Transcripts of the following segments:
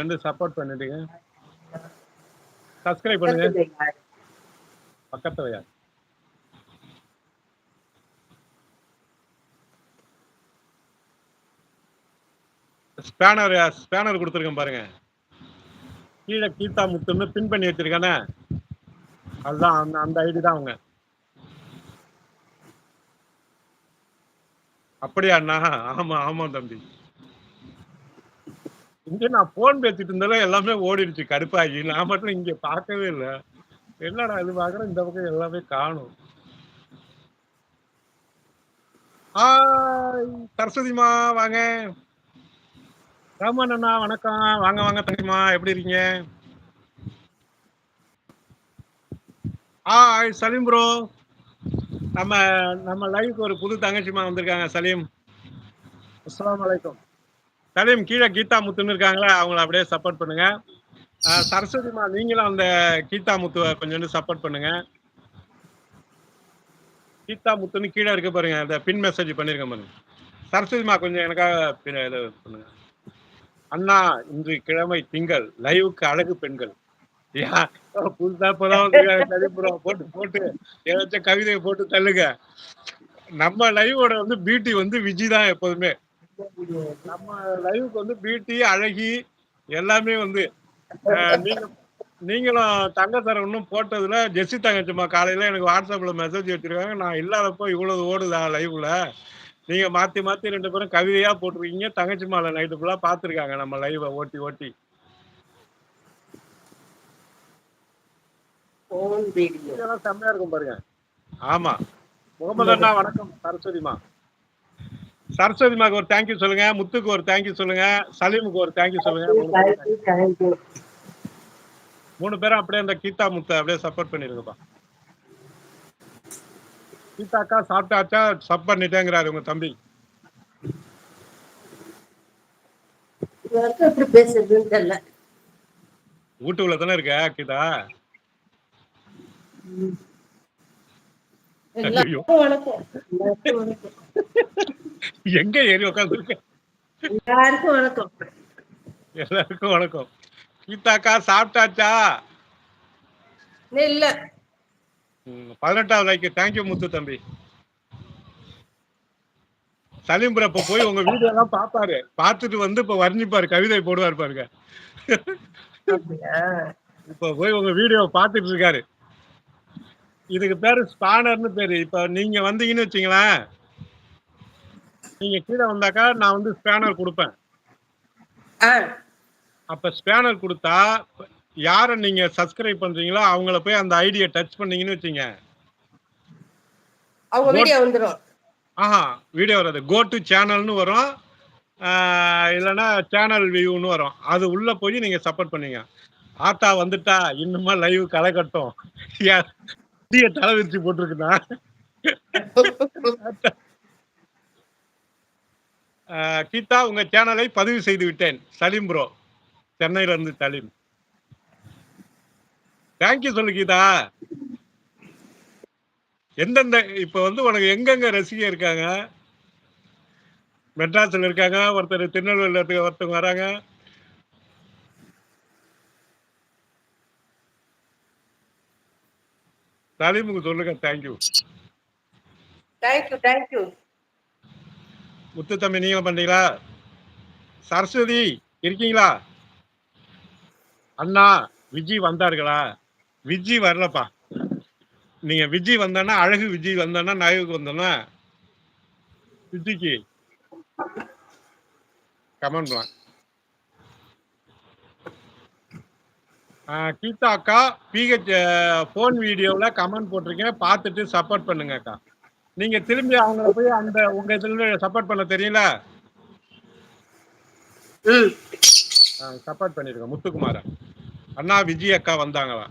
வந்து சப்போர்ட் பண்ணிடுங்க. சப்ஸ்கிரைப் பண்ணுங்க. பக்கத்துல யார்? ஸ்பேனர் கொடுத்துருக்கேன் பாருங்க. கீழே கீதா முத்துன்னு பின் பண்ணி வச்சிருக்கானே, அதுதான் அந்த ஐடி தான் அவங்க. அப்படியா அண்ணா? ஆமா ஆமா தம்பி. இங்க நான் போன் பேசிட்டு இருந்தாலும் எல்லாமே ஓடிடுச்சு கருப்பாகி. நான் மட்டும் இங்க பார்க்கவே இல்லை. என்னடா இது பார்க்குறேன், இந்த பக்கம் எல்லாமே காணும். சரஸ்வதிமா வாங்க. ராமன் அண்ணா வணக்கம். வாங்க வாங்க தங்கிமா, எப்படி இருக்கீங்க? சலீம் ப்ரோ, நம்ம நம்ம லைவுக்கு ஒரு புது தங்கச்சிமா வந்திருக்காங்க. சலீம், அஸ்ஸலாமு அலைக்கும். சலீம், கீழே கீதா முத்துன்னு இருக்காங்களா, அவங்கள அப்படியே சப்போர்ட் பண்ணுங்க. சரஸ்வதிமா, நீங்களும் அந்த கீதா முத்துவை கொஞ்சம் சப்போர்ட் பண்ணுங்க. கீதா முத்துன்னு கீழே இருக்க பாருங்க, அந்த பின் மெசேஜ் பண்ணிருக்க பாருங்க. சரஸ்வதிமா கொஞ்சம் எனக்காக பண்ணுங்க. அண்ணா, இன்று கிழமை திங்கள், லைவுக்கு அழகு பெண்கள். புதுசா போட்டு போட்டு ஏதாச்சும் கவிதையை போட்டு தள்ளுங்க. நம்ம லைவோட வந்து பியூட்டி வந்து விஜி தான் எப்போதுமே. நம்ம லைவுக்கு வந்து பியூட்டி, அழகி எல்லாமே வந்து நீங்களும் தங்க சார் ஒன்றும் போட்டதுல ஜெஸ்ஸி தங்கச்சிமா காலையில எனக்கு வாட்ஸ்அப்ல மெசேஜ் வச்சிருக்காங்க. நான் இல்லாதப்போ இவ்வளவு ஓடுதா லைவ்ல, நீங்க மாத்தி மாத்தி 2 பேரும் கவிதையா போட்டிருக்கீங்க. தங்கச்சிமால நைட்டு ஃபுல்லா பாத்துருக்காங்க நம்ம லைவை ஓட்டி ஓட்டி. செம்மையா இருக்கும் பாருங்க. ஆமா, முகமது அண்ணா வணக்கம். சரஸ்வதிமாக்கு ஒரு தேங்க்யூ சொல்லுங்க. முத்துக்கு ஒரு தேங்க்யூ சொல்லுங்க. சலீமுக்கு ஒரு தேங்க்யூ சொல்லுங்க. 3 பேரும் அப்படியே அந்த கீதா முத்தை அப்படியே சப்போர்ட் பண்ணிருங்கப்பா. கீதாக்கா சாப்பிட்டாச்சா? சப் பண்ணிட்டேங்கிறாரு உங்க தம்பி. வீட்டுக்குள்ள தானே இருக்க கீதா? எங்க ஏறி உட்காந்துருக்க? எல்லாருக்கும் வணக்கம். எல்லாருக்கும் வணக்கம். கீதாக்கா சாப்பிட்டாச்சா? இல்ல. 18வது லைக். தேங்க்யூ முத்து தம்பி. சலீம் ப்ரோ போய் உங்க வீடியோ எல்லாம் பாப்பாரு. பார்த்துட்டு வந்து இப்ப வர்ணிப்பாரு, கவிதை போடுவாரு பாருங்க. இப்ப போய் உங்க வீடியோ பார்த்துட்டு இருக்காரு. இதுக்கு பேரு ஸ்பானர்னு பேரு. இப்ப நீங்க வந்தீங்கன்னு வச்சீங்களேன், நீங்க கீழே வந்தாக்கா நான் வந்து ஸ்பேனர் கொடுப்பேன். அப்ப ஸ்பேனர் கொடுத்தா யார நீங்க சப்ஸ்கிரைப் பண்றீங்களோ அவங்கள போய் அந்த ஐடியை டச் பண்ணீங்கன்னு வச்சீங்க, அவங்க வீடியோ வந்துரும். வீடியோ வராது. கோ டு சேனல்னு வரும், இல்லைன்னா சேனல் வியூன்னு வரும். அது உள்ள போய் நீங்க சப்போர்ட் பண்ணீங்க. ஆத்தா வந்துட்டா, இன்னுமா லைவ் களை கட்டும். தலை விரிச்சு போட்டிருக்குண்ணா. கீதா, உங்க சேனலை பதிவு செய்து விட்டேன். சலீம் ப்ரோ, சென்னையில இருந்து சலீம். தேங்க்யூ சொல்லு கீதா. எந்தெந்த இப்ப வந்து உனக்கு எங்கெங்க ரசிகை இருக்காங்க? மெட்ராஸ்ல இருக்காங்க, ஒருத்தர் திருநெல்வேலியில ஒருத்தவங்க வராங்க. சலீமுக்கு சொல்லுங்க தேங்க்யூ. Thank you thank you. முத்து தம்பி, நீங்க பண்றீங்களா? சரஸ்வதி இருக்கீங்களா? அண்ணா, விஜி வந்தார்களா? விஜி வரலப்பா. நீங்க விஜி வந்தானா, அழகு விஜி வந்தானா, நாயகுக்கு வந்தானா விஜிக்கு கமெண்ட் பண்ணலாம். கீதா அக்கா, பிஹெச் போன் வீடியோவில் கமெண்ட் போட்டிருக்கேன், பார்த்துட்டு சப்போர்ட் பண்ணுங்க அக்கா. நீங்க திரும்பி அவங்கள போய் அந்த உங்க இதுல சப்போர்ட் பண்ண தெரியல, சப்போர்ட் பண்ணிருங்க முத்துக்குமார. அண்ணா, விஜய் அக்கா வந்தாங்களா?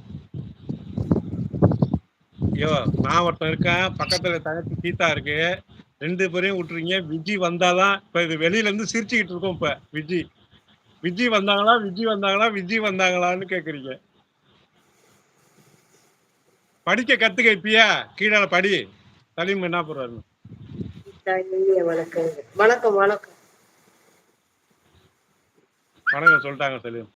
ஐயோ, நான் ஒருத்தன் இருக்கேன், பக்கத்துல தங்கச்சி கீதா இருக்கு, 2 பேரையும் விட்டுறீங்க. விஜி வந்தாதான் இப்ப இது வெளியில இருந்து சிரிச்சுக்கிட்டு இருக்கோம். இப்ப விஜி வந்தாங்களா, விஜி வந்தாங்களா, விஜி வந்தாங்களான்னு கேக்குறீங்க. படிக்க கத்துக்க இப்பயா, கீழே படி. சலீம் என்ன போறாரு? வணக்கம் வணக்கம். வணக்கம் சொல்ட்டாங்க சொல்லு.